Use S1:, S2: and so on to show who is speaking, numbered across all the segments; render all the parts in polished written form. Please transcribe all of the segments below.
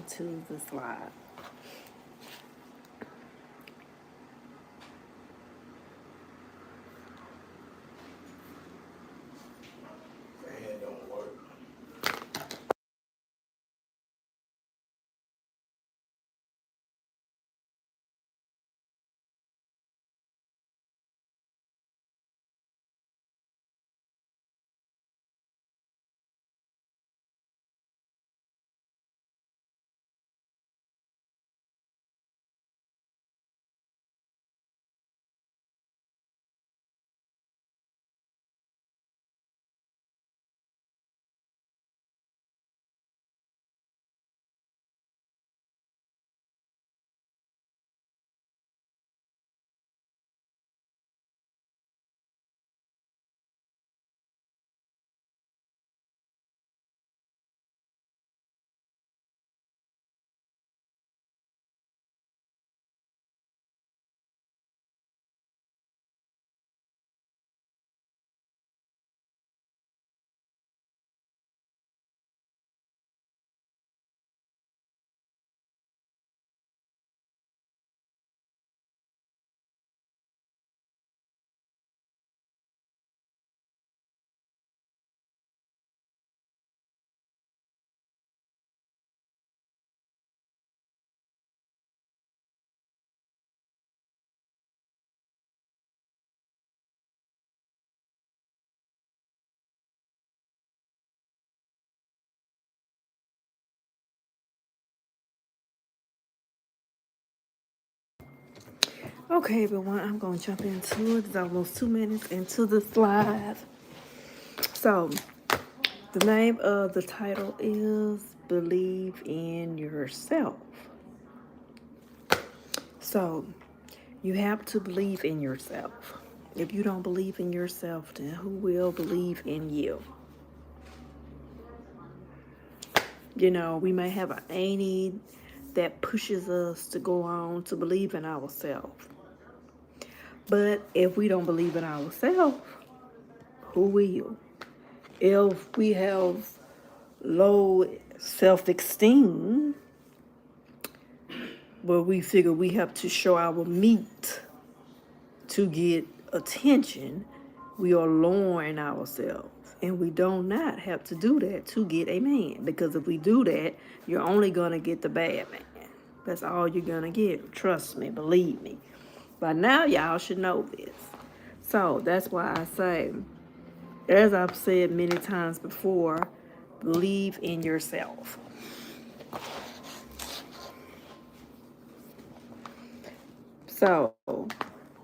S1: into the slide. Okay, everyone, I'm going to jump into it. It's almost 2 minutes into the slide. So, the name of the title is Believe in Yourself. So, you have to believe in yourself. If you don't believe in yourself, then who will believe in you? You know, we may have an auntie that pushes us to go on to believe in ourselves. But if we don't believe in ourselves, who will? If we have low self-esteem, where we figure we have to show our meat to get attention, we are lowering ourselves. And we do not have to do that to get a man. Because if we do that, you're only going to get the bad man. That's all you're going to get. Trust me, believe me. By now, y'all should know this. So that's why I say, as I've said many times before, believe in yourself. So,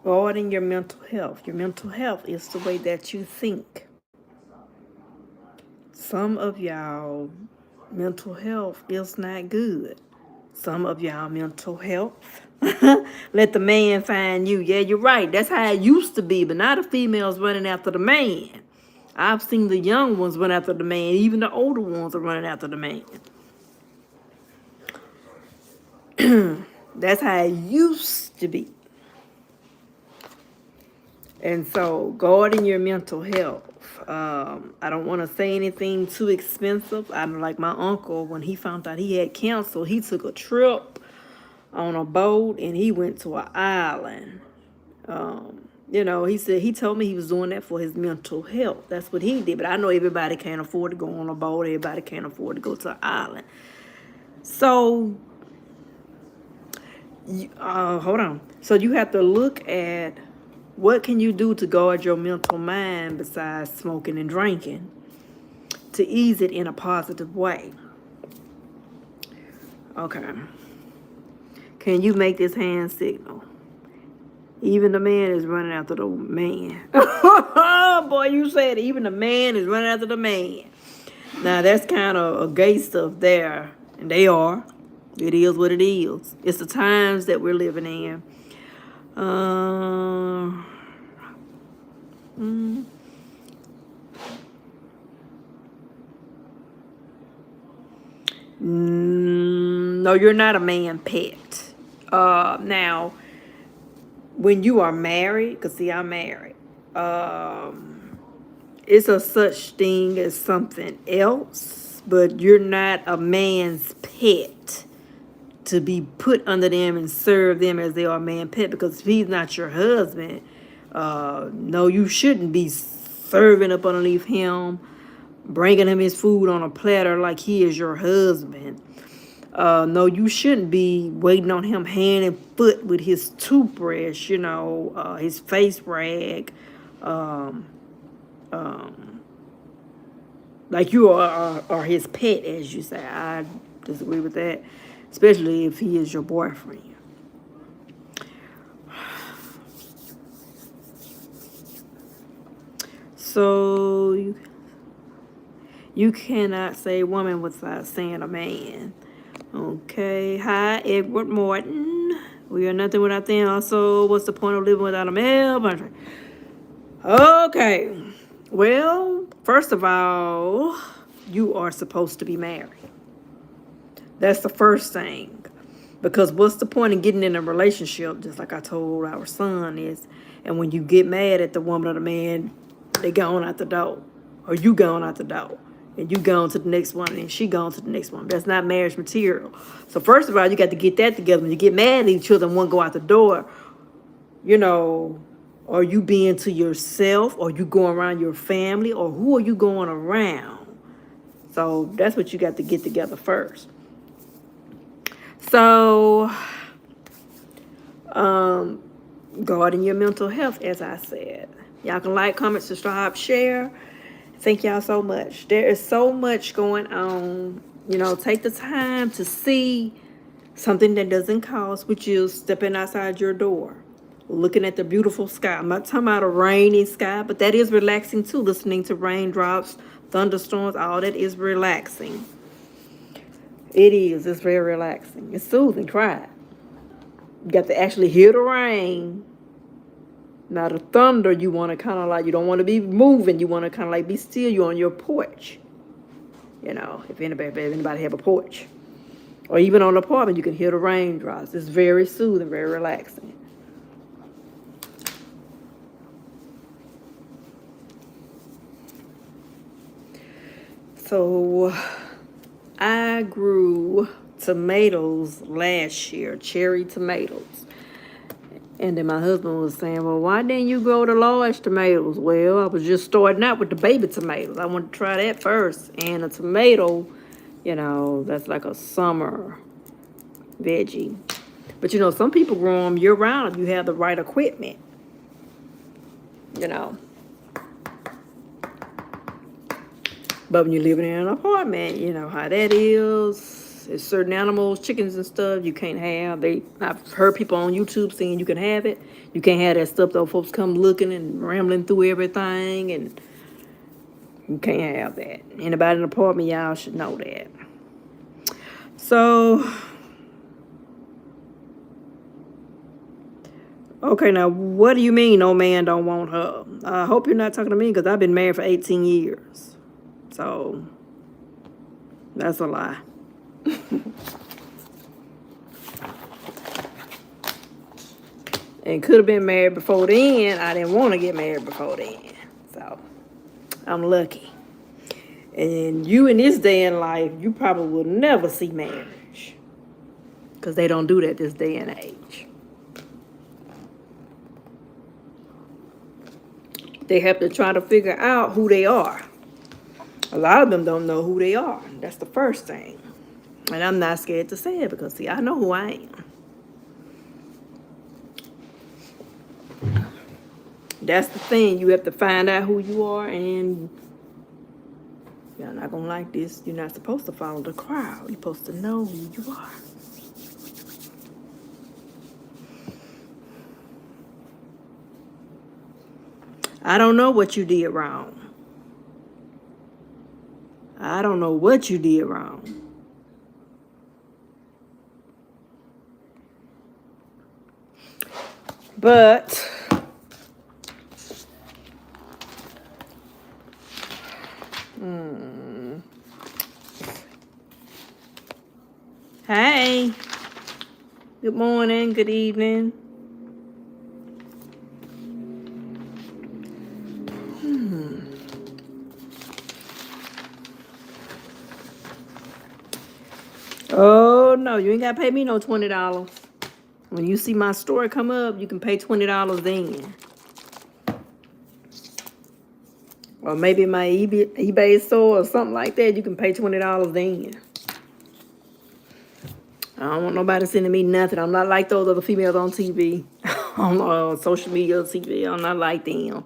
S1: regarding your mental health is the way that you think. Some of y'all mental health is not good. Some of y'all mental health, let the man find you. Yeah, you're right. That's how it used to be, but now the females running after the man. I've seen the young ones run after the man. Even the older ones are running after the man. That's how it used to be. And so, guarding your mental health. I don't want to say anything too expensive. I'm like my uncle, when he found out he had cancer, he took a trip on a boat and he went to an island. He told me he was doing that for his mental health. That's what he did. But I know everybody can't afford to go on a boat. Everybody can't afford to go to an island. So, hold on. So you have to look at what can you do to guard your mental mind besides smoking and drinking to ease it in a positive way. Okay. Can you make this hand signal? Even the man is running after the man. Boy, you said even the man is running after the man. Now, that's kind of a gay stuff there. And they are. It is what it is. It's the times that we're living in. No, you're not a man pet. Now, when you are married, because see, I'm married, it's a such thing as something else, but you're not a man's pet. to be put under them and serve them as they are man pet, because if he's not your husband, no, you shouldn't be serving up underneath him, bringing him his food on a platter like he is your husband. No, you shouldn't be waiting on him hand and foot with his toothbrush, his face rag, like you are his pet, as you say. I disagree with that, especially if he is your boyfriend. So you cannot say woman without saying a man. Okay. Hi, Edward Morton. We are nothing without them. Also, what's the point of living without a male? Okay. Well, first of all, you are supposed to be married. That's the first thing. Because what's the point of getting in a relationship, just like I told our son, is, and when you get mad at the woman or the man, they gone out the door. Or you gone out the door. And you gone to the next one, and she gone to the next one. That's not marriage material. So first of all, you got to get that together. When you get mad at each other and one go out the door, are you being to yourself, or you going around your family, or who are you going around? So that's what you got to get together first. So, guarding your mental health, as I said. Y'all can like, comment, subscribe, share. Thank y'all so much. There is so much going on. Take the time to see something that doesn't cost, which is stepping outside your door, looking at the beautiful sky. I'm not talking about a rainy sky, but that is relaxing too. Listening to raindrops, thunderstorms, all that is relaxing. It is. It's very relaxing. It's soothing. Try it. You got to actually hear the rain. Now the thunder, you want to kind of like, you don't want to be moving. You want to kind of like be still. You're on your porch. If anybody have a porch. Or even on an apartment, you can hear the raindrops. It's very soothing, very relaxing. So I grew tomatoes last year, cherry tomatoes. And then my husband was saying, well, why didn't you grow the large tomatoes? Well, I was just starting out with the baby tomatoes. I wanted to try that first. And a tomato, that's like a summer veggie. But, some people grow them year-round if you have the right equipment. But when you're living in an apartment, you know how that is. There's certain animals, chickens and stuff, you can't have. I've heard people on YouTube saying you can have it. You can't have that stuff, though. Folks come looking and rambling through everything, and you can't have that. Anybody in an apartment, y'all should know that. So, okay, now, what do you mean no man don't want her? I hope you're not talking to me, because I've been married for 18 years. So, that's a lie. And could have been married before then. I didn't want to get married before then. So, I'm lucky. And you in this day in life, you probably will never see marriage. Because they don't do that this day and age. They have to try to figure out who they are. A lot of them don't know who they are. That's the first thing. And I'm not scared to say it because, see, I know who I am. That's the thing. You have to find out who you are, and you're not going to like this. You're not supposed to follow the crowd. You're supposed to know who you are. I don't know what you did wrong. I don't know what you did wrong. But hey, good morning, good evening. Oh no. You ain't got to pay me no $20. When you see my story come up, you can pay $20 then. Or maybe my eBay store or something like that, you can pay $20 then. I don't want nobody sending me nothing. I'm not like those other females on TV, on social media, TV. I'm not like them.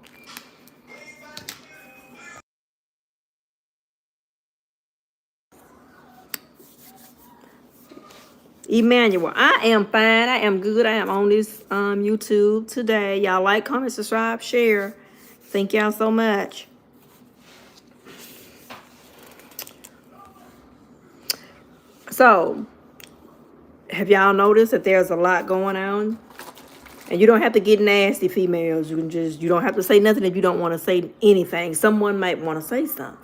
S1: Emmanuel, I am fine. I am good. I am on this YouTube today. Y'all like, comment, subscribe, share. Thank y'all so much. So, have y'all noticed that there's a lot going on? And you don't have to get nasty, females. You don't have to say nothing if you don't want to say anything. Someone might want to say something.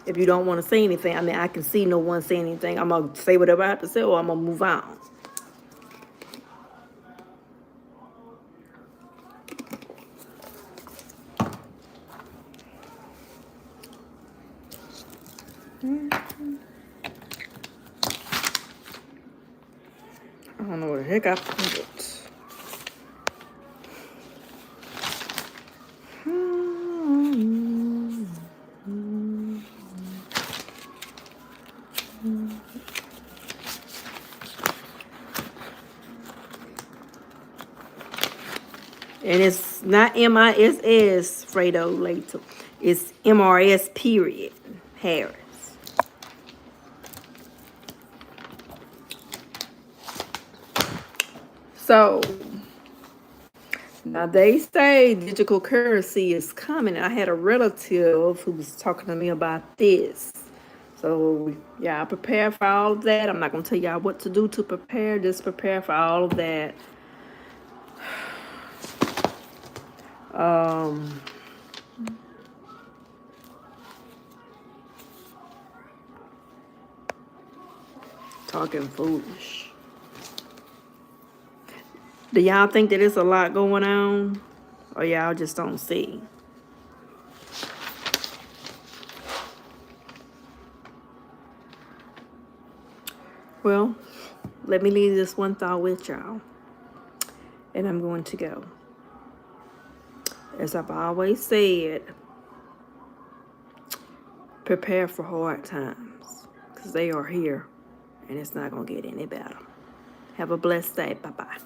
S1: If you don't want to say anything, I mean, I can see no one saying anything. I'm going to say whatever I have to say, or I'm going to move on. I don't know where the heck I put it. And it's not MISS Fredo later. It's MRS period Harris. So now they say digital currency is coming. And I had a relative who was talking to me about this. So yeah, prepare for all of that. I'm not gonna tell y'all what to do to prepare. Just prepare for all of that. Talking foolish. Do y'all think that there's a lot going on? Or y'all just don't see? Well, let me leave this one thought with y'all. And I'm going to go. As I've always said, prepare for hard times. Because they are here. And it's not going to get any better. Have a blessed day. Bye-bye.